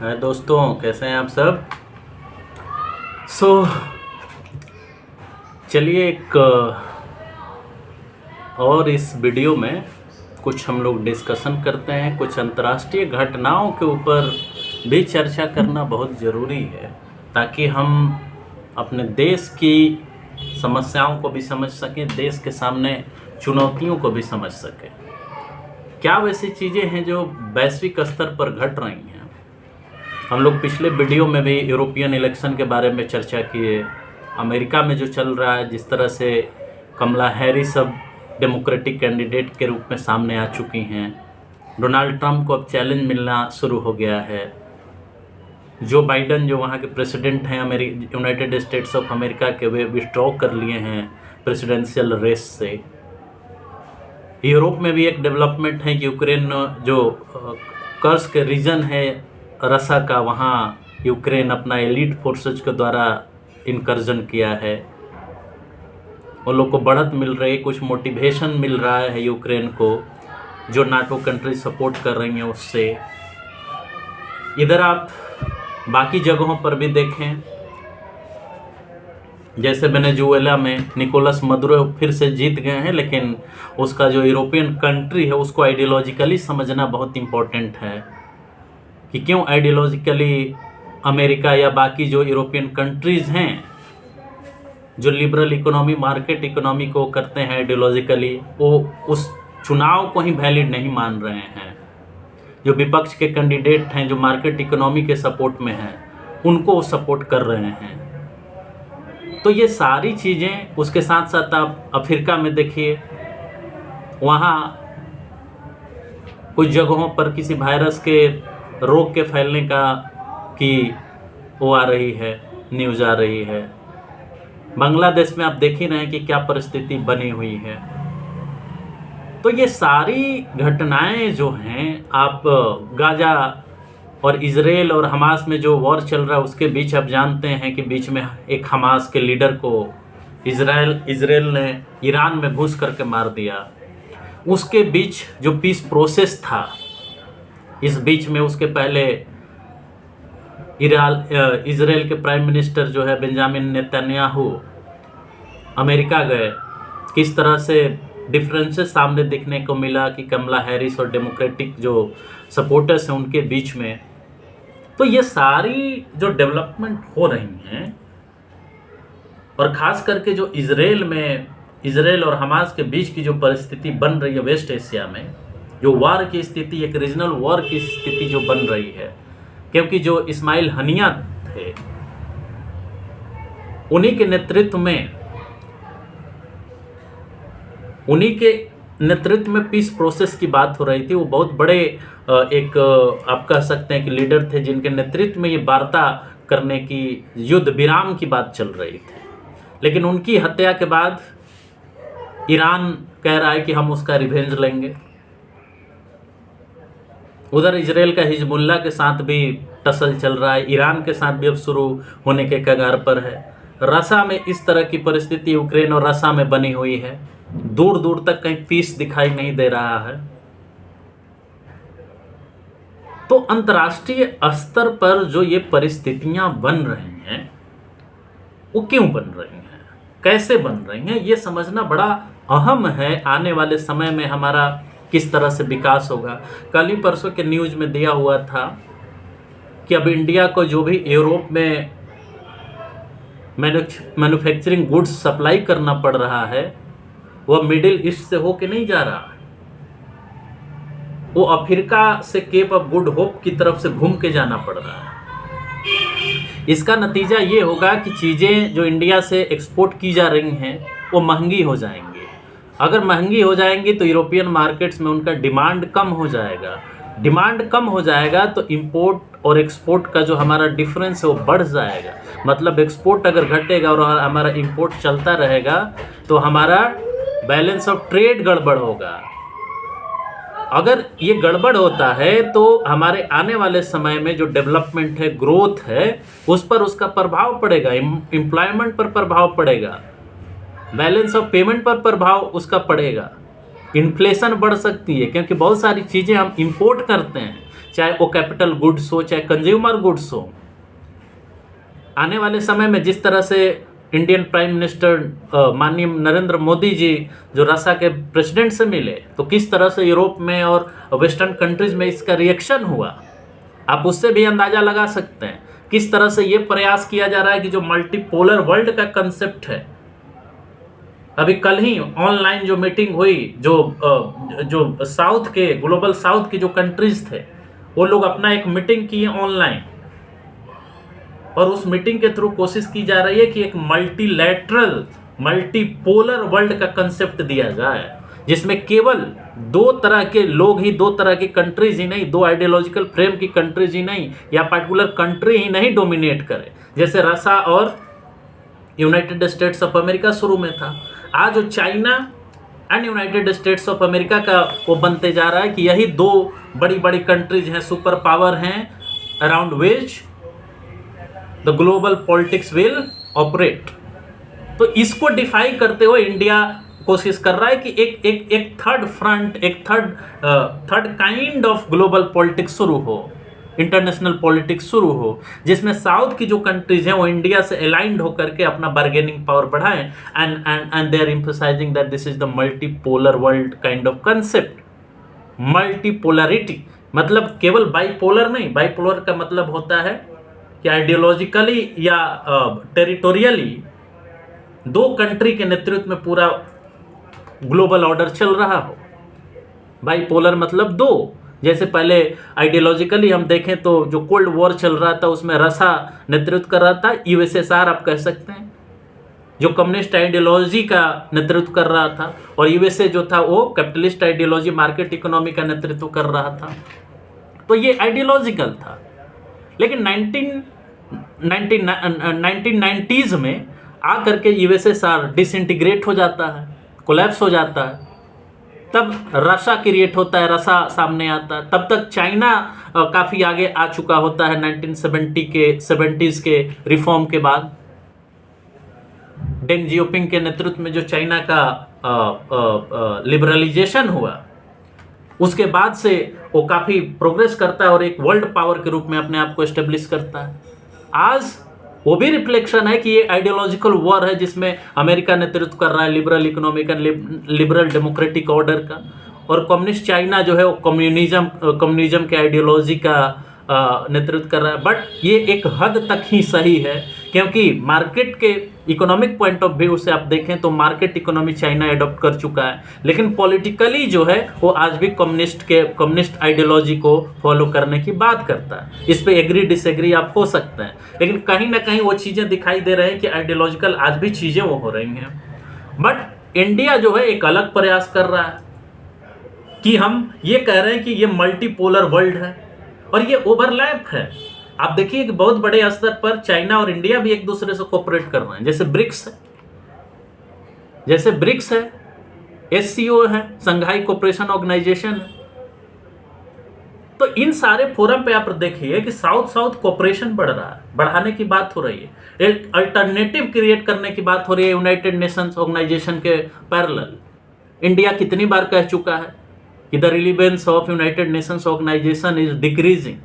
है दोस्तों, कैसे हैं आप सब। सो चलिए एक और इस वीडियो में कुछ हम लोग डिस्कशन करते हैं। कुछ अंतर्राष्ट्रीय घटनाओं के ऊपर भी चर्चा करना बहुत ज़रूरी है ताकि हम अपने देश की समस्याओं को भी समझ सकें, देश के सामने चुनौतियों को भी समझ सकें। क्या वैसी चीज़ें हैं जो वैश्विक स्तर पर घट रही हैं। हम लोग पिछले वीडियो में भी यूरोपियन इलेक्शन के बारे में चर्चा किए। अमेरिका में जो चल रहा है, जिस तरह से कमला हैरिस अब डेमोक्रेटिक कैंडिडेट के रूप में सामने आ चुकी हैं। डोनाल्ड ट्रंप को अब चैलेंज मिलना शुरू हो गया है। जो बाइडन जो वहाँ के प्रेसिडेंट हैं यूनाइटेड स्टेट्स ऑफ अमेरिका के, वे विथड्रॉ कर लिए हैं प्रेसिडेंशियल रेस से। यूरोप में भी एक डेवलपमेंट है कि यूक्रेन जो कर्स के रीजन है रसा का, वहाँ यूक्रेन अपना एलिट फोर्सेज के द्वारा इनकर्जन किया है। उन लोग को बढ़त मिल रही, कुछ मोटिवेशन मिल रहा है यूक्रेन को, जो नाटो कंट्री सपोर्ट कर रही हैं उससे। इधर आप बाकी जगहों पर भी देखें, जैसे वेनेजुएला में निकोलस मदुरो फिर से जीत गए हैं, लेकिन उसका जो यूरोपियन कंट्री है उसको आइडियोलॉजिकली समझना बहुत इम्पोर्टेंट है कि क्यों आइडियोलॉजिकली अमेरिका या बाकी जो यूरोपियन कंट्रीज़ हैं जो लिबरल इकोनॉमी, मार्केट इकोनॉमी को करते हैं आइडियोलॉजिकली, वो उस चुनाव को ही वैलिड नहीं मान रहे हैं। जो विपक्ष के कैंडिडेट हैं जो मार्केट इकोनॉमी के सपोर्ट में हैं, उनको सपोर्ट कर रहे हैं। तो ये सारी चीज़ें, उसके साथ साथ आप अफ्रीका में देखिए, वहाँ कुछ जगहों पर किसी वायरस के रोग के फैलने की वो आ रही है, न्यूज़ आ रही है। बांग्लादेश में आप देख ही रहे हैं कि क्या परिस्थिति बनी हुई है। तो ये सारी घटनाएं जो हैं, आप गाजा और इजराइल और हमास में जो वॉर चल रहा है उसके बीच आप जानते हैं कि बीच में एक हमास के लीडर को इजराइल ने ईरान में घुस करके मार दिया। उसके बीच जो पीस प्रोसेस था, इस बीच में उसके पहले इजराइल के प्राइम मिनिस्टर जो है बेंजामिन नेतन्याहू अमेरिका गए। किस तरह से डिफरेंसेस सामने देखने को मिला कि कमला हैरिस और डेमोक्रेटिक जो सपोर्टर्स हैं उनके बीच में। तो ये सारी जो डेवलपमेंट हो रही हैं, और ख़ास करके जो इजराइल और हमास के बीच की जो परिस्थिति बन रही है वेस्ट एशिया में, जो वार की स्थिति, एक रीजनल वार की स्थिति जो बन रही है, क्योंकि जो इस्माइल हनिया थे उन्हीं के नेतृत्व में पीस प्रोसेस की बात हो रही थी। वो बहुत बड़े एक आप कह सकते हैं कि लीडर थे जिनके नेतृत्व में ये वार्ता करने की, युद्ध विराम की बात चल रही थी। लेकिन उनकी हत्या के बाद ईरान कह रहा है कि हम उसका रिवेंज लेंगे। उधर इजराइल का हिजबुल्ला के साथ भी टसल चल रहा है, ईरान के साथ भी अब शुरू होने के कगार पर है। रसा में इस तरह की परिस्थिति यूक्रेन और रसा में बनी हुई है। दूर दूर तक कहीं पीस दिखाई नहीं दे रहा है। तो अंतर्राष्ट्रीय स्तर पर जो ये परिस्थितियां बन रही हैं, वो क्यों बन रही हैं, कैसे बन रही हैं, ये समझना बड़ा अहम है। आने वाले समय में हमारा किस तरह से विकास होगा। कल ही परसों के न्यूज़ में दिया हुआ था कि अब इंडिया को जो भी यूरोप में मैन्युफैक्चरिंग गुड्स सप्लाई करना पड़ रहा है, वह मिडिल ईस्ट से होके नहीं जा रहा है, वो अफ्रीका से केप ऑफ गुड होप की तरफ से घूम के जाना पड़ रहा है। इसका नतीजा ये होगा कि चीज़ें जो इंडिया से एक्सपोर्ट की जा रही हैं वो महंगी हो जाएंगी। अगर महंगी हो जाएंगी तो यूरोपियन मार्केट्स में उनका डिमांड कम हो जाएगा। डिमांड कम हो जाएगा तो इंपोर्ट और एक्सपोर्ट का जो हमारा डिफरेंस है वो बढ़ जाएगा। मतलब एक्सपोर्ट अगर घटेगा और हमारा इंपोर्ट चलता रहेगा तो हमारा बैलेंस ऑफ ट्रेड गड़बड़ होगा। अगर ये गड़बड़ होता है तो हमारे आने वाले समय में जो डेवलपमेंट है, ग्रोथ है, उस पर उसका प्रभाव पड़ेगा, एम्प्लॉयमेंट पर प्रभाव पड़ेगा, बैलेंस ऑफ पेमेंट पर प्रभाव उसका पड़ेगा। इन्फ्लेशन बढ़ सकती है क्योंकि बहुत सारी चीज़ें हम इंपोर्ट करते हैं चाहे वो कैपिटल गुड्स हो, चाहे कंज्यूमर गुड्स हो। आने वाले समय में जिस तरह से इंडियन प्राइम मिनिस्टर माननीय नरेंद्र मोदी जी जो रसा के प्रेसिडेंट से मिले, तो किस तरह से यूरोप में और वेस्टर्न कंट्रीज में इसका रिएक्शन हुआ, आप उससे भी अंदाज़ा लगा सकते हैं। किस तरह से ये प्रयास किया जा रहा है कि जो मल्टीपोलर वर्ल्ड का कंसेप्ट है, अभी कल ही ऑनलाइन जो मीटिंग हुई, जो साउथ के ग्लोबल साउथ की जो कंट्रीज थे, वो लोग अपना एक मीटिंग किए ऑनलाइन, और उस मीटिंग के थ्रू कोशिश की जा रही है कि एक मल्टीलैटरल मल्टीपोलर वर्ल्ड का कंसेप्ट दिया जाए, जिसमें केवल दो तरह के लोग ही, दो तरह की कंट्रीज ही नहीं, दो आइडियोलॉजिकल फ्रेम की कंट्रीज ही नहीं, या पर्टिकुलर कंट्री ही नहीं डोमिनेट करे, जैसे रसा और यूनाइटेड स्टेट्स ऑफ अमेरिका शुरू में था। आज जो China and United states of America का वो बनते जा रहा है कि यही दो बड़ी बड़ी कंट्रीज हैं, सुपर पावर हैं, around which the global politics will operate. तो इसको डिफाई करते हुए इंडिया कोशिश कर रहा है कि एक थर्ड फ्रंट, एक third kind of global politics शुरू हो, इंटरनेशनल पॉलिटिक्स शुरू हो, जिसमें साउथ की जो कंट्रीज हैं वो इंडिया से अलाइंड होकर के अपना बार्गेनिंग पावर बढ़ाएं, and they are emphasising that this is the multipolar world kind of concept. Multipolarity मतलब केवल बाइपोलर नहीं, बाइपोलर का मतलब होता है कि आइडियोलॉजिकली या टेरिटोरियली दो कंट्री के नेतृत्व में पूरा ग्लोबल ऑर्डर चल रहा हो। बाइपोलर मतलब दो, जैसे पहले आइडियोलॉजिकली हम देखें तो जो कोल्ड वॉर चल रहा था उसमें रसा नेतृत्व कर रहा था, यूएसएसआर आप कह सकते हैं, जो कम्युनिस्ट आइडियोलॉजी का नेतृत्व कर रहा था, और यूएसए जो था वो कैपिटलिस्ट आइडियोलॉजी, मार्केट इकोनॉमी का नेतृत्व कर रहा था। तो ये आइडियोलॉजिकल था। लेकिन 1990s में आकर के यूएसएसआर डिसइंटीग्रेट हो जाता है, कोलैप्स हो जाता है, तब रसा क्रिएट होता है, रसा सामने आता है। तब तक चाइना काफ़ी आगे आ चुका होता है 1970s के रिफॉर्म के बाद। डेंग जियोपिंग के नेतृत्व में जो चाइना का लिबरलाइजेशन हुआ, उसके बाद से वो काफ़ी प्रोग्रेस करता है और एक वर्ल्ड पावर के रूप में अपने आप को एस्टेब्लिश करता है। आज वो भी रिफ्लेक्शन है कि ये आइडियोलॉजिकल वॉर है जिसमें अमेरिका नेतृत्व कर रहा है liberal economic and liberal democratic order का, और कम्युनिस्ट चाइना जो है वो कम्युनिज्म के आइडियोलॉजी का नेतृत्व कर रहा है। बट ये एक हद तक ही सही है, क्योंकि मार्केट के इकोनॉमिक पॉइंट ऑफ व्यू से आप देखें तो मार्केट इकोनॉमी चाइना एडॉप्ट कर चुका है, लेकिन पॉलिटिकली जो है वो आज भी कम्युनिस्ट आइडियोलॉजी को फॉलो करने की बात करता है। इस पे एग्री डिसएग्री आप हो सकते हैं, लेकिन कहीं ना कहीं वो चीज़ें दिखाई दे रही हैं कि आइडियोलॉजिकल आज भी चीज़ें वो हो रही हैं। बट इंडिया जो है एक अलग प्रयास कर रहा है कि हम ये कह रहे हैं कि ये मल्टीपोलर वर्ल्ड है और ये ओवरलैप है। आप देखिए कि बहुत बड़े स्तर पर चाइना और इंडिया भी एक दूसरे से कोऑपरेट कर रहे हैं, जैसे ब्रिक्स है, एससीओ है, संघाई कोऑपरेशन ऑर्गेनाइजेशन है। तो इन सारे फोरम पे आप देखिए कि साउथ कोऑपरेशन बढ़ रहा है, बढ़ाने की बात हो रही है, एक अल्टरनेटिव क्रिएट करने की बात हो रही है यूनाइटेड नेशंस ऑर्गेनाइजेशन के पैरेलल। इंडिया कितनी बार कह चुका है कि the relevance of United Nations Organization is decreasing,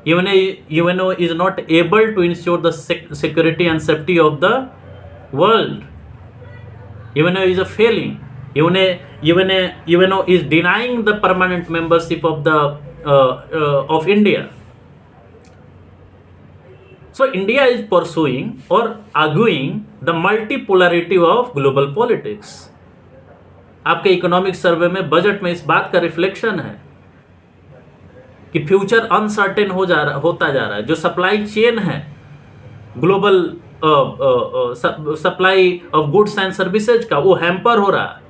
UNO is not able to ensure the security and safety of the world. UNO is a failing. UNO is denying the permanent membership of India. So India is pursuing or arguing the multipolarity of global politics. आपके economic survey में, budget में इस बात का reflection है कि future uncertain होता जा रहा है। जो सप्लाई चेन है, global supply of goods and services का, वो हैम्पर हो रहा है,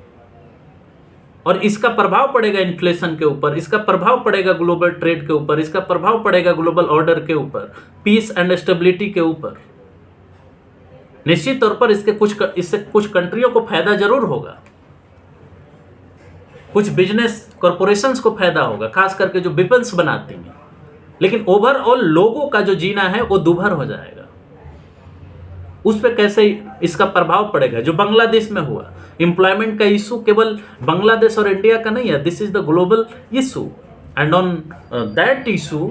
और इसका प्रभाव पड़ेगा इन्फ्लेशन के ऊपर, इसका प्रभाव पड़ेगा ग्लोबल ट्रेड के ऊपर, इसका प्रभाव पड़ेगा ग्लोबल ऑर्डर के ऊपर, पीस एंड स्टेबिलिटी के ऊपर। निश्चित तौर पर इससे कुछ कंट्रियों को फायदा जरूर होगा, कुछ बिजनेस कॉरपोरेशंस को फायदा होगा, खास करके जो वेपन्स बनाती हैं, लेकिन ओवरऑल लोगों का जो जीना है वो दुभर हो जाएगा। उस पर कैसे इसका प्रभाव पड़ेगा? जो बांग्लादेश में हुआ, एम्प्लॉयमेंट का इशू केवल बांग्लादेश और इंडिया का नहीं है, this is the global issue. and on that issue,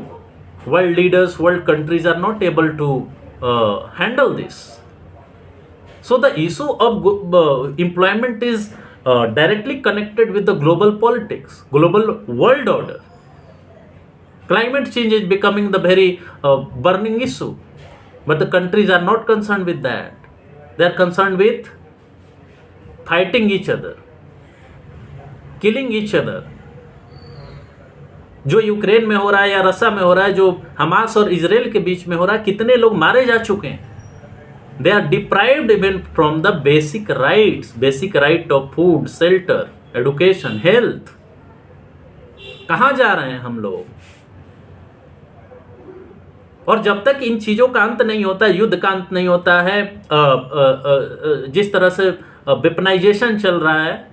world leaders, world countries are not able to handle this. So the issue of employment is directly connected with the global politics, global world order. Climate change is becoming the very burning issue, but the countries are not concerned with that. They are concerned with fighting each other, killing each other. जो Ukraine में हो रहा है या रसिया में हो रहा है, जो हमास और इजराइल के बीच में हो रहा है, कितने लोग मारे जा चुके हैं. They are deprived even from the basic rights, basic right of food, shelter, education, health. कहाँ जा रहे हैं हम लोग? और जब तक इन चीज़ों का अंत नहीं होता है, युद्ध का अंत नहीं होता है, जिस तरह से वेपनाइजेशन चल रहा है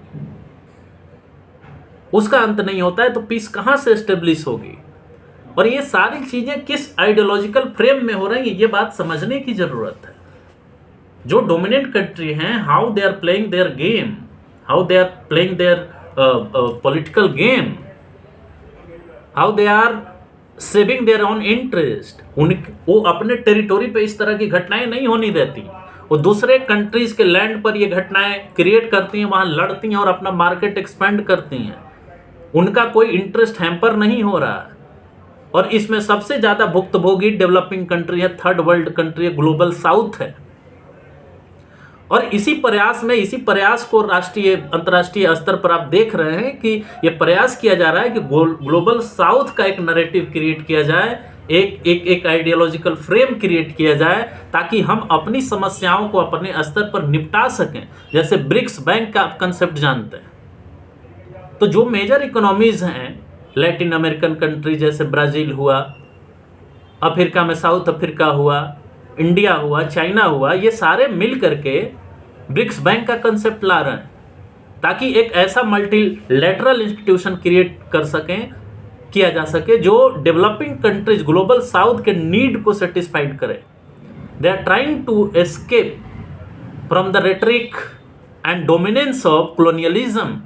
उसका अंत नहीं होता है, तो पीस कहाँ से एस्टेब्लिश होगी? और ये सारी चीज़ें किस आइडियोलॉजिकल फ्रेम में हो रही हैं, ये बात समझने की ज़रूरत है. जो डोमिनेंट कंट्री हैं, how they are playing their game, how they are playing their political game, how they are saving their own interest. वो अपने टेरिटोरी पे इस तरह की घटनाएं नहीं होने देती. वो दूसरे कंट्रीज के लैंड पर ये घटनाएं क्रिएट करती हैं, वहाँ लड़ती हैं और अपना मार्केट एक्सपेंड करती हैं. उनका कोई इंटरेस्ट हैम्पर नहीं हो रहा है. और इसमें सबसे ज़्यादा भुक्तभोगी डेवलपिंग कंट्री है, थर्ड वर्ल्ड कंट्री है, ग्लोबल साउथ है. और इसी प्रयास को राष्ट्रीय अंतर्राष्ट्रीय स्तर पर आप देख रहे हैं कि ये प्रयास किया जा रहा है कि ग्लोबल साउथ का एक नैरेटिव क्रिएट किया जाए, एक आइडियोलॉजिकल फ्रेम क्रिएट किया जाए, ताकि हम अपनी समस्याओं को अपने स्तर पर निपटा सकें. जैसे ब्रिक्स बैंक का कंसेप्ट जानते हैं, तो जो मेजर इकोनॉमीज हैं, लैटिन अमेरिकन कंट्री जैसे ब्राज़ील हुआ, अफ्रीका में साउथ अफ्रीका हुआ, इंडिया हुआ, चाइना हुआ, ये सारे मिल करके ब्रिक्स बैंक का कंसेप्ट ला रहे हैं, ताकि एक ऐसा मल्टीलैटरल इंस्टीट्यूशन क्रिएट किया जा सके जो डेवलपिंग कंट्रीज, ग्लोबल साउथ के नीड को सेटिस्फाइड करे. They are trying to escape from the rhetoric and dominance of colonialism.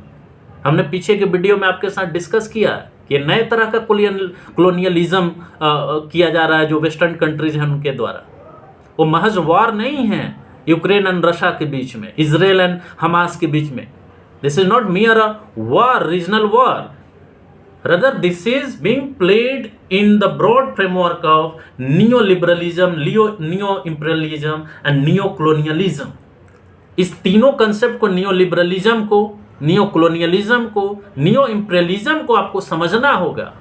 हमने पीछे के वीडियो में आपके साथ डिस्कस किया कि नए तरह का कॉलोनियलिज्म किया जा रहा है जो वेस्टर्न कंट्रीज हैं उनके द्वारा. वो महज वॉर नहीं है यूक्रेन एंड रशिया के बीच में, इजराइल एंड हमास के बीच में. This is not मियर a war, regional war. Rather, this is being played in the broad framework of neoliberalism, neo-imperialism and neo-colonialism. इस तीनों कंसेप्ट को, नियोलिबरलिज्म को, नियो कॉलोनियलिज्म को, नियो इंपीरियलिज्म को आपको समझना होगा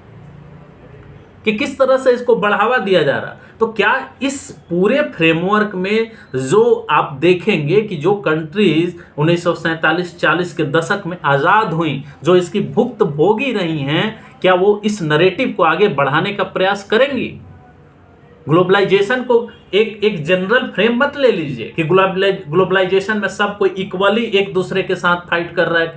कि किस तरह से इसको बढ़ावा दिया जा रहा. तो क्या इस पूरे फ्रेमवर्क में जो आप देखेंगे कि जो कंट्रीज 1947-40 के दशक में आज़ाद हुई, जो इसकी भुक्त भोगी रही हैं, क्या वो इस नैरेटिव को आगे बढ़ाने का प्रयास करेंगी? ग्लोबलाइजेशन को एक जनरल फ्रेम मत ले लीजिए कि ग्लोबलाइजेशन में सब कोई इक्वली एक दूसरे के साथ फाइट कर रहा है,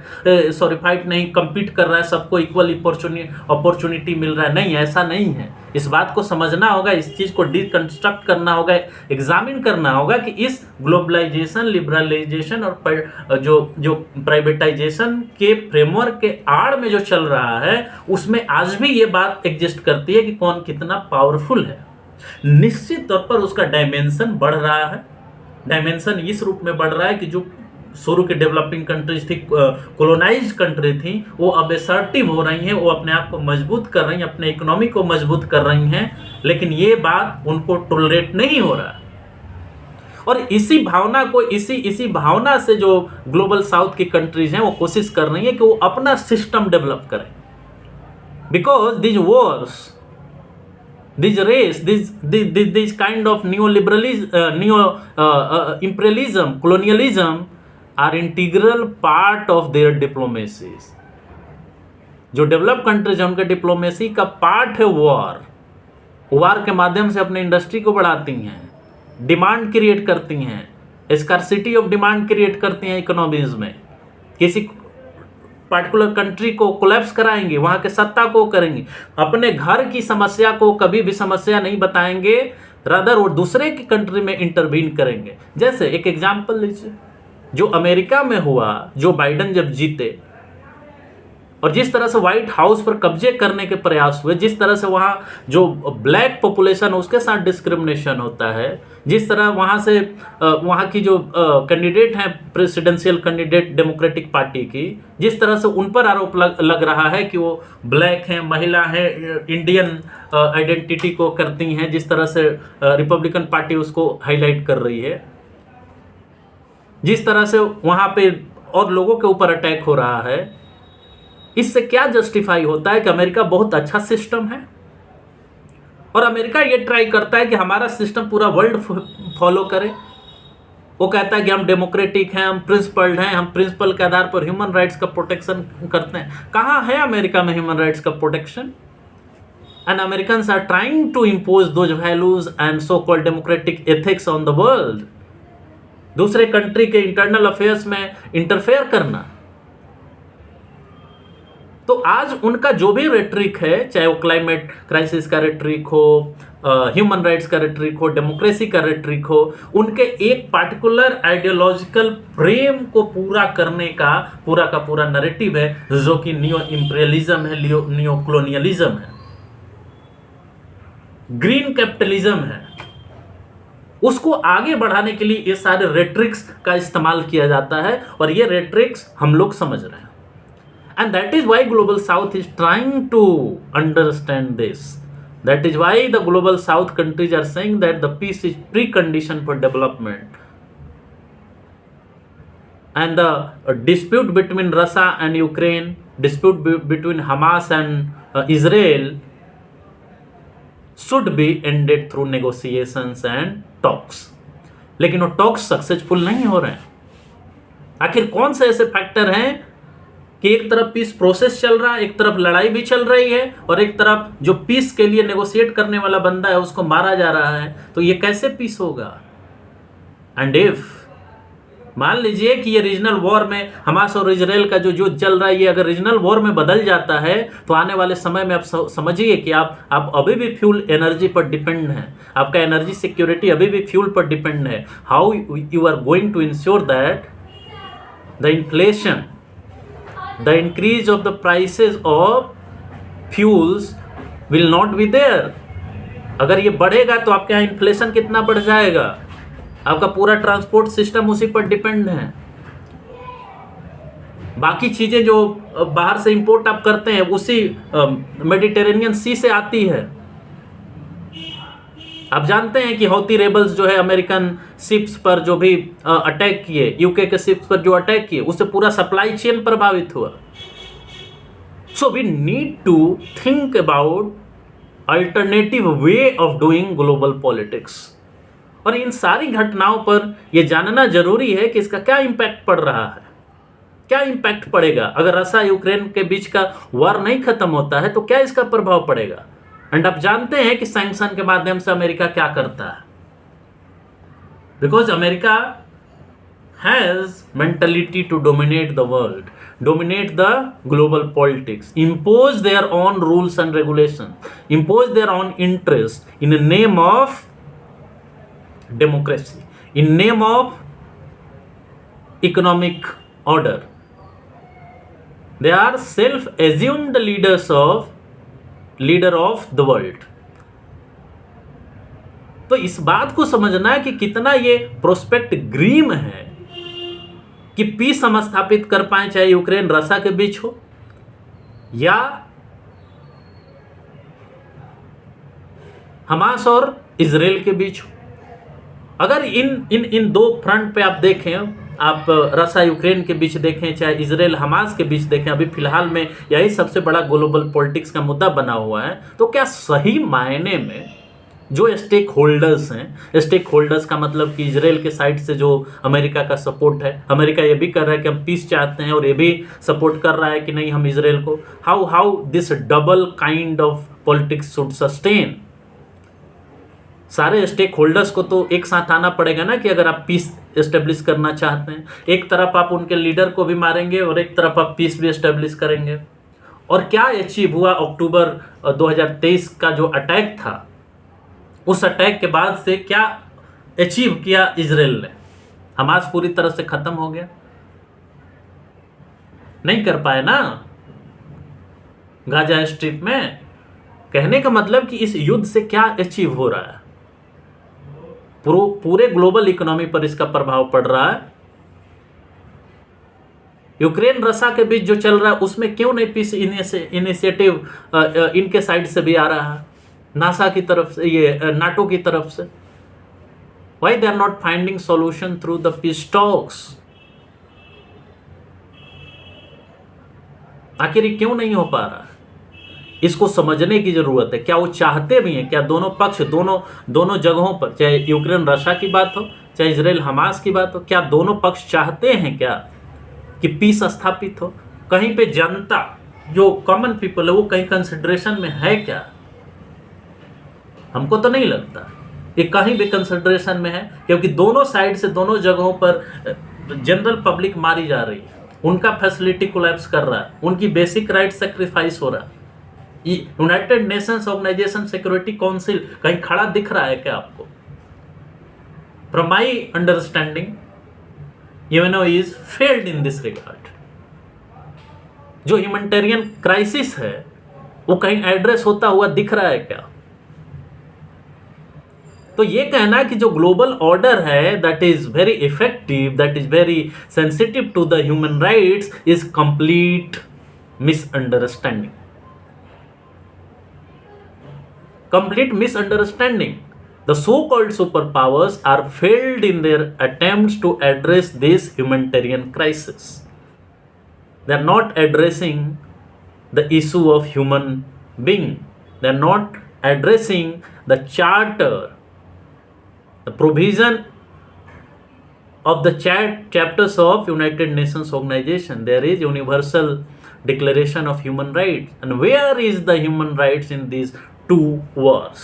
फाइट नहीं, compete कर रहा है, सबको इक्वल अपॉर्चुनिटी मिल रहा है. नहीं, ऐसा नहीं है. इस बात को समझना होगा, इस चीज़ को डिकंस्ट्रक्ट करना होगा, एग्जामिन करना होगा कि इस ग्लोबलाइजेशन, लिबरलाइजेशन और जो प्राइवेटाइजेशन के फ्रेमवर्क के आड़ में जो चल रहा है, उसमें आज भी ये बात एग्जिस्ट करती है कि कौन कितना पावरफुल है. निश्चित तौर पर उसका डायमेंशन बढ़ रहा है. डायमेंशन इस रूप में बढ़ रहा है कि जो शुरू के डेवलपिंग कंट्रीज थी, कॉलोनाइज्ड कंट्री थी, वो अब असर्टिव हो रही हैं, वो अपने आप को मजबूत कर रही हैं, अपने इकोनॉमी को मजबूत कर रही हैं, लेकिन ये बात उनको टॉलरेट नहीं हो रहा. और इसी भावना को, इसी भावना से जो ग्लोबल साउथ की कंट्रीज हैं वो कोशिश कर रही हैं कि वो अपना सिस्टम डेवलप करें. Because this Wars, this race, this kind of imperialism, colonialism are integral part of their diplomacies. जो डेवलप कंट्रीज हैं उनके डिप्लोमेसी का पार्ट है वॉर के माध्यम से अपने इंडस्ट्री को बढ़ाती हैं, डिमांड क्रिएट करती हैं, स्कार्सिटी ऑफ डिमांड क्रिएट करती हैं इकोनॉमीज में. किसी पार्टिकुलर कंट्री को कोलैप्स कराएंगे, वहाँ के सत्ता को करेंगे, अपने घर की समस्या को कभी भी समस्या नहीं बताएंगे, रादर वो दूसरे की कंट्री में इंटरवीन करेंगे. जैसे एक एग्जांपल लीजिए, जो अमेरिका में हुआ, जो बाइडन जब जीते और जिस तरह से व्हाइट हाउस पर कब्जे करने के प्रयास हुए, जिस तरह से वहाँ जो ब्लैक पॉपुलेशन उसके साथ डिस्क्रिमिनेशन होता है, जिस तरह वहाँ से वहाँ की जो कैंडिडेट हैं प्रेसिडेंशियल कैंडिडेट डेमोक्रेटिक पार्टी की, जिस तरह से उन पर आरोप लग रहा है कि वो ब्लैक हैं, महिला हैं, इंडियन आइडेंटिटी को करती हैं, जिस तरह से रिपब्लिकन पार्टी उसको हाईलाइट कर रही है, जिस तरह से वहाँ पे और लोगों के ऊपर अटैक हो रहा है, इससे क्या जस्टिफाई होता है कि अमेरिका बहुत अच्छा सिस्टम है? और अमेरिका ये ट्राई करता है कि हमारा सिस्टम पूरा वर्ल्ड फॉलो करे। वो कहता है कि हम डेमोक्रेटिक हैं, हम प्रिंसिपल्ड हैं, हम प्रिंसिपल के आधार पर ह्यूमन राइट्स का प्रोटेक्शन करते हैं। कहाँ है अमेरिका में ह्यूमन राइट्स का protection? And Americans are trying to impose those values and so called democratic ethics on the world. दूसरे कंट्री के इंटरनल अफेयर्स में इंटरफेयर करना। तो आज उनका जो भी रेट्रिक है, चाहे वो क्लाइमेट क्राइसिस का रेट्रिक हो, ह्यूमन राइट्स का रेट्रिक हो, डेमोक्रेसी का रेट्रिक हो, उनके एक पार्टिकुलर आइडियोलॉजिकल फ्रेम को पूरा करने का पूरा नैरेटिव है, जो कि नियो इंपीरियलिज्म है, नियो कॉलोनियलिज्म है, ग्रीन कैपिटलिज्म है। उसको आगे बढ़ाने के लिए ये सारे रेट्रिक्स का इस्तेमाल किया जाता है, और ये रेट्रिक्स हम लोग समझ रहे हैं। And that is why Global South is trying to understand this. That is why the Global South countries are saying that the peace is precondition for development. And the dispute between Russia and Ukraine, dispute between Hamas and Israel should be ended through negotiations and talks. लेकिन वो talks successful नहीं हो रहे हैं। आखिर कौन से ऐसे फैक्टर हैं कि एक तरफ पीस प्रोसेस चल रहा है, एक तरफ लड़ाई भी चल रही है, और एक तरफ जो पीस के लिए नेगोशिएट करने वाला बंदा है उसको मारा जा रहा है? तो ये कैसे पीस होगा? एंड इफ मान लीजिए कि ये रीजनल वॉर में हमास और इजराइल का जो युद्ध चल रहा है, ये अगर रीजनल वॉर में बदल जाता है, तो आने वाले समय में आप समझिए कि आप अभी भी फ्यूल एनर्जी पर डिपेंड हैं, आपका एनर्जी सिक्योरिटी अभी भी फ्यूल पर डिपेंड है। How you are going to ensure that the inflation, the increase of the prices of fuels will not be there? अगर ये बढ़ेगा तो आपके यहाँ इन्फ्लेशन कितना बढ़ जाएगा? आपका पूरा ट्रांसपोर्ट सिस्टम उसी पर डिपेंड है। बाकी चीजें जो बाहर से इंपोर्ट आप करते हैं उसी मेडिटेरेनियन सी से आती है। आप जानते हैं कि हौती रेबल्स जो है अमेरिकन शिप्स पर जो भी अटैक किए, यूके के शिप्स पर जो अटैक किए, उससे पूरा सप्लाई चेन प्रभावित हुआ। So we need to think about alternative way of doing global politics. और इन सारी घटनाओं पर यह जानना जरूरी है कि इसका क्या इम्पैक्ट पड़ रहा है, क्या इम्पैक्ट पड़ेगा। अगर रशिया यूक्रेन के बीच का वार नहीं खत्म होता है तो क्या इसका प्रभाव पड़ेगा? एंड आप जानते हैं कि सैंक्शन के माध्यम से अमेरिका क्या करता है, because America has mentality to dominate the world, dominate the global politics, impose their own rules and regulations, impose their own interest in the name of democracy, in name of economic order. They are self-assumed leader of the world. तो इस बात को समझना है कि कितना ये prospect grim है कि पीस हम स्थापित कर पाए, चाहे यूक्रेन रशिया के बीच हो या हमास और इजराइल के बीच हो। अगर इन दो फ्रंट पे आप देखें, आप रशिया यूक्रेन के बीच देखें, चाहे इजराइल हमास के बीच देखें, अभी फिलहाल में यही सबसे बड़ा ग्लोबल पॉलिटिक्स का मुद्दा बना हुआ है। तो क्या सही मायने में जो स्टेक होल्डर्स हैं, स्टेक होल्डर्स का मतलब कि इजराइल के साइड से जो अमेरिका का सपोर्ट है, अमेरिका ये भी कर रहा है कि हम पीस चाहते हैं और ये भी सपोर्ट कर रहा है कि नहीं हम इजराइल को, how this double kind of politics should sustain. सारे स्टेक होल्डर्स को तो एक साथ आना पड़ेगा ना कि अगर आप पीस एस्टेब्लिश करना चाहते हैं। एक तरफ आप उनके लीडर को भी मारेंगे और एक तरफ आप पीस भी एस्टेब्लिश करेंगे। और क्या अचीव हुआ अक्टूबर 2023 का जो अटैक था, उस अटैक के बाद से क्या अचीव किया इजराइल ने? हमास पूरी तरह से खत्म हो गया? नहीं कर पाए ना। गाजा स्ट्रिप में। कहने का मतलब कि इस युद्ध से क्या अचीव हो रहा है, पूरे ग्लोबल इकोनॉमी पर इसका प्रभाव पड़ रहा है। यूक्रेन रशिया के बीच जो चल रहा है उसमें क्यों नहीं पीस इनिशिएटिव इनके साइड से भी आ रहा है, नासा की तरफ से, ये नाटो की तरफ से। Why they are not finding solution through the peace talks? आखिर ये क्यों नहीं हो पा रहा है? इसको समझने की जरूरत है। क्या वो चाहते भी हैं? क्या दोनों पक्ष, दोनों जगहों पर, चाहे यूक्रेन रशिया की बात हो, चाहे इजराइल हमास की बात हो, क्या दोनों पक्ष चाहते हैं क्या कि पीस स्थापित हो? कहीं पे जनता, जो कॉमन पीपल है, वो कहीं कंसिडरेशन में है क्या? हमको तो नहीं लगता ये कहीं भी कंसिडरेशन में है, क्योंकि दोनों साइड से, दोनों जगहों पर जनरल पब्लिक मारी जा रही है, उनका फैसिलिटी कोलैप्स कर रहा है, उनकी बेसिक राइट सेक्रीफाइस हो रहा है। United Nations Organization Security Council कहीं खड़ा दिख रहा है क्या आपको? From my understanding UNO is failed in this regard. जो ह्यूमैनिटेरियन क्राइसिस है वो कहीं एड्रेस होता हुआ दिख रहा है क्या? तो ये कहना है कि जो ग्लोबल ऑर्डर है that is very effective, that is very sensitive to the human rights, is complete misunderstanding. Complete misunderstanding. The so-called superpowers are failed in their attempts to address this humanitarian crisis. They are not addressing the issue of human being. They are not addressing the charter, the provision of the chapters of United Nations Organization. There is Universal Declaration of Human Rights. And where is the human rights in these two wars?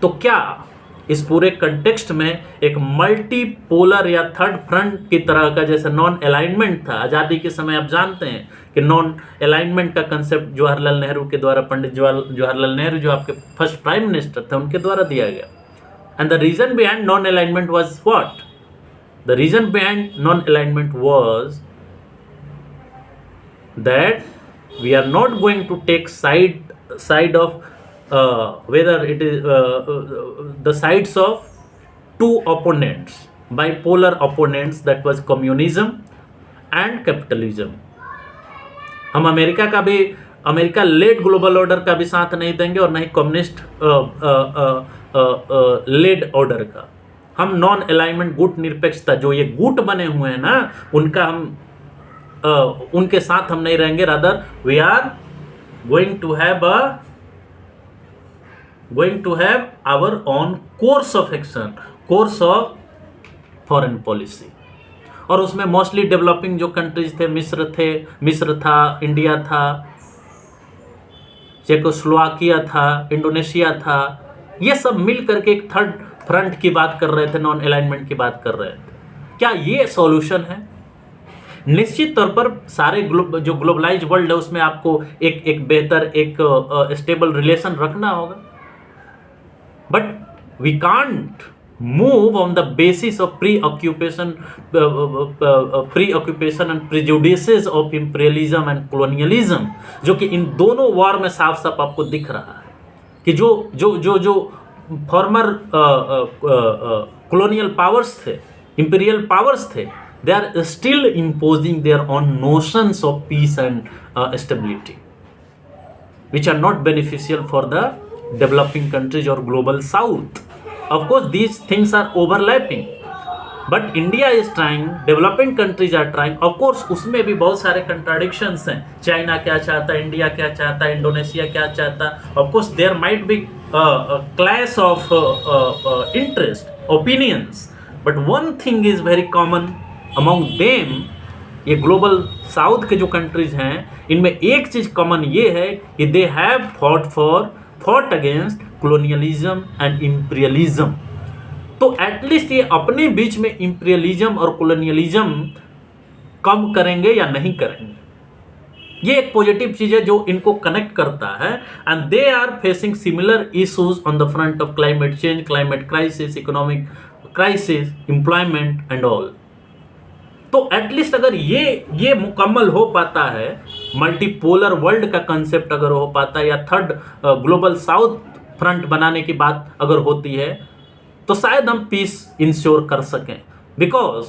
तो क्या इस पूरे context में एक multipolar या third front की तरह का, जैसे नॉन अलाइनमेंट था आज़ादी के समय, आप जानते हैं कि नॉन अलाइनमेंट का कंसेप्ट जवाहरलाल नेहरू के द्वारा, पंडित जवाहरलाल नेहरू जो आपके फर्स्ट प्राइम मिनिस्टर थे, उनके द्वारा दिया गया। And the reason behind non alignment was what? The reason behind non alignment was that we are not going to take side of whether it is the sides of two opponents, bipolar opponents, that was communism and capitalism. हम America lead global order का भी साथ नहीं देंगे और नहीं communist lead order का। हम नॉन अलाइनमेंट, गुट निरपेक्षता, जो ये गुट बने हुए हैं ना, उनका हम उनके साथ हम नहीं रहेंगे। Rather we are going to have our own course of action, course of foreign policy. और उसमें मोस्टली डेवलपिंग जो कंट्रीज थे, मिस्र था, इंडिया था, चेकोस्लोवाकिया था, इंडोनेशिया था, ये सब मिल करके एक थर्ड फ्रंट की बात कर रहे थे, नॉन अलाइनमेंट की बात कर रहे थे। क्या ये सॉल्यूशन है? निश्चित तौर पर सारे जो ग्लोबलाइज वर्ल्ड है उसमें आपको एक बेहतर, एक स्टेबल रिलेशन रखना होगा, but we can't move on the basis of preoccupation and prejudices of imperialism and colonialism, जो कि इन दोनों वॉर में साफ साफ आपको दिख रहा है कि जो फॉर्मर कॉलोनियल पावर्स थे, इंपीरियल पावर्स थे, they are still imposing their own notions of peace and stability, which are not beneficial for the developing countries or global south. Of course these things are overlapping, but India is trying, developing countries are trying. Of course उसमें भी बहुत सारे contradictions हैं, China क्या चाहता है, India क्या चाहता है, इंडोनेशिया क्या चाहता है। Of course there might be a clash of interest, opinions, but one thing is very common among them। ये ग्लोबल साउथ के जो कंट्रीज हैं, इनमें एक चीज कॉमन ये है कि they have fought against colonialism and imperialism. तो एटलीस्ट ये अपने बीच में इंपीरियलिज्म और कॉलोनियलिज्म कम करेंगे या नहीं करेंगे, ये एक पॉजिटिव चीज है जो इनको कनेक्ट करता है। And they are facing similar issues on the front of climate change, climate crisis, economic crisis, employment and all. तो एटलीस्ट अगर ये मुकम्मल हो पाता है मल्टीपोलर वर्ल्ड का कंसेप्ट अगर हो पाता है, या थर्ड ग्लोबल साउथ फ्रंट बनाने की बात अगर होती है, तो शायद हम पीस इंश्योर कर सकें. Because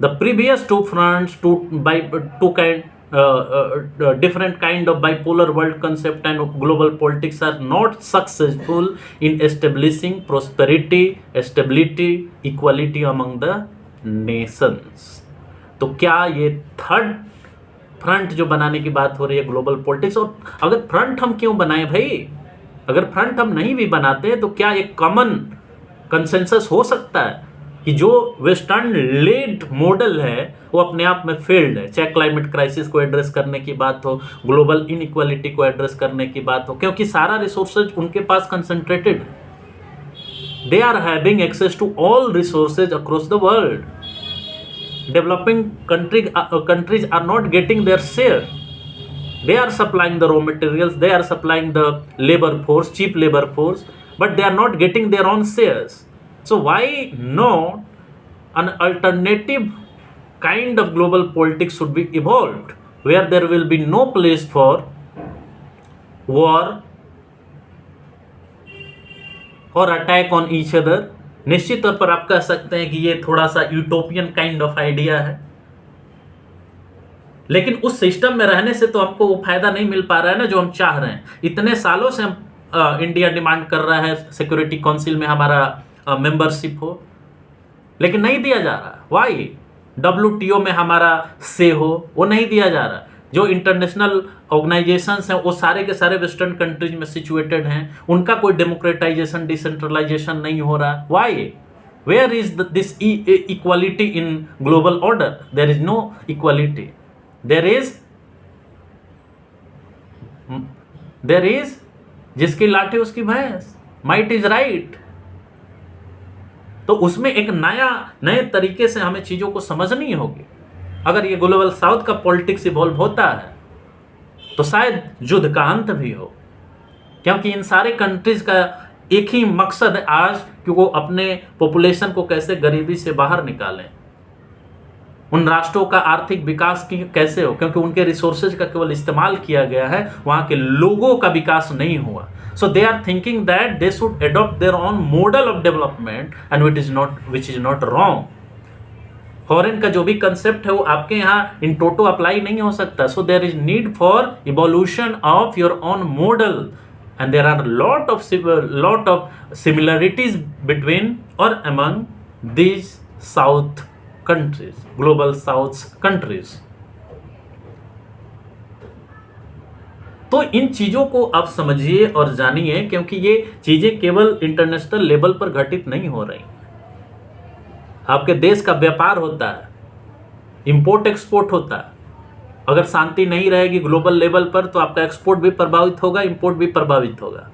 the previous two fronts two kind different kind of bipolar world concept and global politics are not successful in establishing prosperity, stability, equality among the nations. तो क्या ये थर्ड फ्रंट जो बनाने की बात हो रही है ग्लोबल पॉलिटिक्स, और अगर फ्रंट हम क्यों बनाए भाई, अगर फ्रंट हम नहीं भी बनाते तो क्या एक कॉमन कंसेंसस हो सकता है कि जो वेस्टर्न लेड मॉडल है वो अपने आप में फेल्ड है, चाहे क्लाइमेट क्राइसिस को एड्रेस करने की बात हो, ग्लोबल इनइक्वालिटी को एड्रेस करने की बात हो, क्योंकि सारा रिसोर्सेज उनके पास कंसंट्रेटेड है. They are having access to all resources across the world. Developing countries are not getting their share. They are supplying the raw materials, they are supplying the labor force, cheap labor force, but they are not getting their own shares. So why not an alternative kind of global politics should be evolved, where there will be no place for war or attack on each other. निश्चित तौर पर आप कह सकते हैं कि ये थोड़ा सा यूटोपियन काइंड ऑफ आइडिया है, लेकिन उस सिस्टम में रहने से तो हमको वो फायदा नहीं मिल पा रहा है ना जो हम चाह रहे हैं. इतने सालों से हम इंडिया डिमांड कर रहा है सिक्योरिटी काउंसिल में हमारा मेंबरशिप हो, लेकिन नहीं दिया जा रहा. वाई? WTO में हमारा से हो, वो नहीं दिया जा रहा. जो इंटरनेशनल ऑर्गेनाइजेशंस हैं वो सारे के सारे वेस्टर्न कंट्रीज में सिचुएटेड हैं, उनका कोई डेमोक्रेटाइजेशन, डिसेंट्रलाइजेशन नहीं हो रहा. Why? Where is this equality in global order? There is no equality. There is जिसकी लाठी उसकी भैंस. Might is right. तो उसमें एक नए तरीके से हमें चीजों को समझनी होगी. अगर ये ग्लोबल साउथ का पॉलिटिक्स इवॉल्व होता है तो शायद युद्ध का अंत भी हो, क्योंकि इन सारे कंट्रीज का एक ही मकसद है आज कि वो अपने पॉपुलेशन को कैसे गरीबी से बाहर निकालें, उन राष्ट्रों का आर्थिक विकास की कैसे हो, क्योंकि उनके रिसोर्सेज का केवल इस्तेमाल किया गया है, वहाँ के लोगों का विकास नहीं हुआ. So they are thinking that they should adopt their own model of development, and which is not wrong. Foreign का जो भी कंसेप्ट है वो आपके यहाँ इन टोटो अप्लाई नहीं हो सकता. So there is need for evolution of your own model, and there are lot of similarities between or among these South countries, global South countries. तो इन चीज़ों को आप समझिए और जानिए, क्योंकि ये चीज़ें केवल इंटरनेशनल लेवल पर घटित नहीं हो रही. आपके देश का व्यापार होता है, इंपोर्ट एक्सपोर्ट होता है. अगर शांति नहीं रहेगी ग्लोबल लेवल पर तो आपका एक्सपोर्ट भी प्रभावित होगा, इंपोर्ट भी प्रभावित होगा.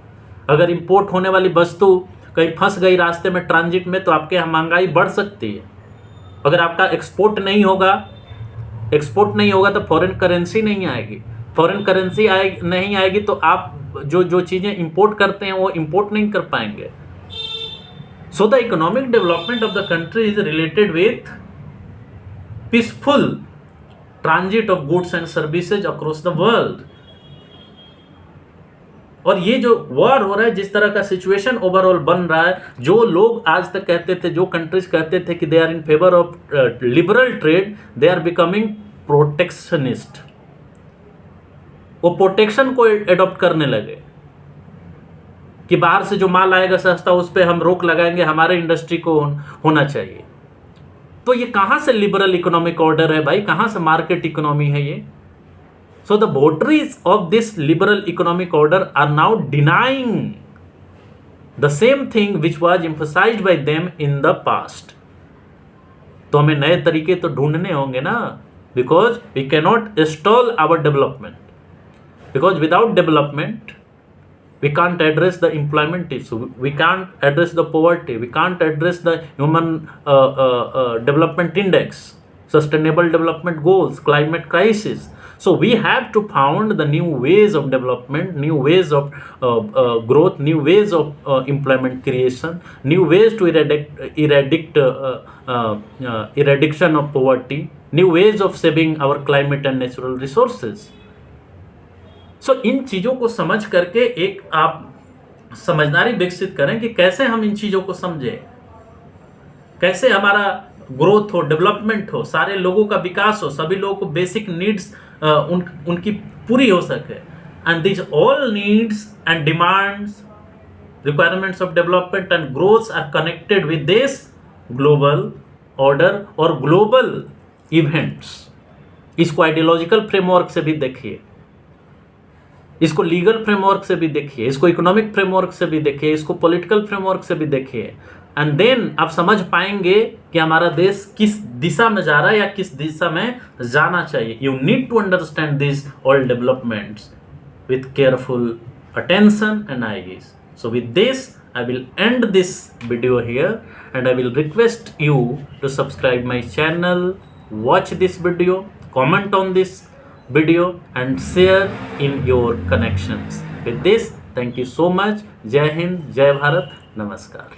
अगर इंपोर्ट होने वाली वस्तु कहीं फंस गई रास्ते में, ट्रांजिट में, तो आपके यहाँ महंगाई बढ़ सकती है. अगर आपका एक्सपोर्ट नहीं होगा तो फॉरेन करेंसी नहीं आएगी. फॉरेन करेंसी नहीं आएगी तो आप जो चीज़ें इंपोर्ट करते हैं वो इंपोर्ट नहीं कर पाएंगे. So the economic development of the country is related with peaceful transit of goods and services across the world. और ये जो वॉर हो रहा है, जिस तरह का सिचुएशन ओवरऑल बन रहा है, जो लोग आज तक कहते थे, जो कंट्रीज कहते थे कि they are in favour of liberal trade, they are becoming protectionist. वो प्रोटेक्शन को एडॉप्ट करने लगे कि बाहर से जो माल आएगा सस्ता, उस पर हम रोक लगाएंगे, हमारे इंडस्ट्री को होना चाहिए. तो ये कहाँ से लिबरल इकोनॉमिक ऑर्डर है भाई? कहाँ से मार्केट इकोनॉमी है ये? So the votaries of this liberal economic order are now denying the same thing which was emphasised by them in the past. तो हमें नए तरीके तो ढूंढने होंगे ना, because we cannot stall our development. Because without development, we can't address the employment issue, we can't address the poverty, we can't address the human development index, sustainable development goals, climate crisis. So we have to found the new ways of development, new ways of growth, new ways of employment creation, new ways to eradication of poverty, new ways of saving our climate and natural resources. सो इन चीज़ों को समझ करके एक आप समझदारी विकसित करें कि कैसे हम इन चीज़ों को समझें, कैसे हमारा ग्रोथ हो, डेवलपमेंट हो, सारे लोगों का विकास हो, सभी लोगों को बेसिक नीड्स उनकी पूरी हो सके। And this all needs and demands, requirements of development and growth are connected with this global order और global events। इसको आइडियोलॉजिकल फ्रेमवर्क से भी देखिए, इसको लीगल फ्रेमवर्क से भी देखिए, इसको इकोनॉमिक फ्रेमवर्क से भी देखिए, इसको पॉलिटिकल फ्रेमवर्क से भी देखिए, एंड देन आप समझ पाएंगे कि हमारा देश किस दिशा में जा रहा है या किस दिशा में जाना चाहिए। You need to understand this all developments with careful attention and eyes. So with this, I will end this video here, and I will request you to subscribe my channel, watch this video, comment on this video, and share in your connections. With this, thank you so much. Jai Hind, Jai Bharat, Namaskar.